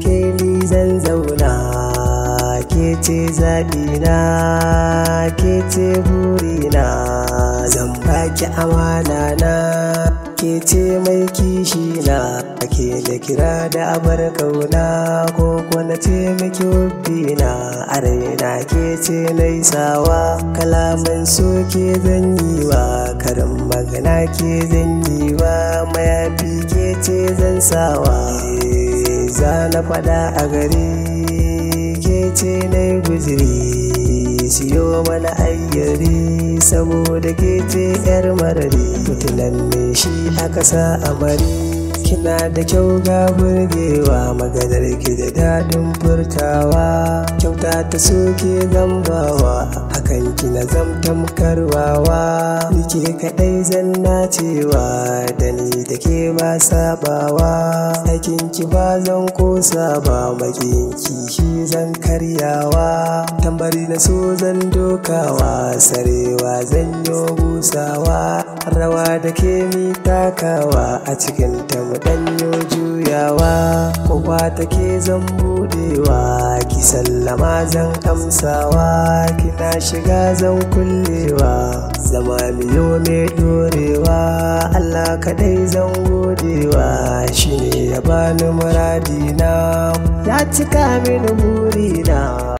ke ni zan zauna, ke ce zaɓina, ke ce burina, zan baki amana na, ke ce mai kishi na, ke da kira da abar kauna, ko na ce miki hubbina, a raina ke ce naisawa, kalaman so ke zan yi wa, karin magana ke zan yi wa, mayafi ke ce zan sawa, za na fada a gari ke ce na guziri, siyo mana ayyari saboda ke ce yar marari, mutunan ne shi aka sa amari, kina da kyau ga burgewa, maganar ki da daɗin furtawa, kyauta ta soke zambawa, hakan kina zamtam karwawa, nike kaɗai zanna cewa, da ni da ke ba sabawa, aikin ki ba zan kosa ba, makin ki zan karyawa, tambari na so zan dokawa, sarewa zan yo busawa, rawa da ke mi takawa, a cikin ta mu danyo juyawa, kowa take zan budewa, ki sallama zan amsawa, kina shiga zan kullewa, zama miyo mai dorewa, Allah kadai zan godewa, shine ya bani muradina, ya cika mini burina.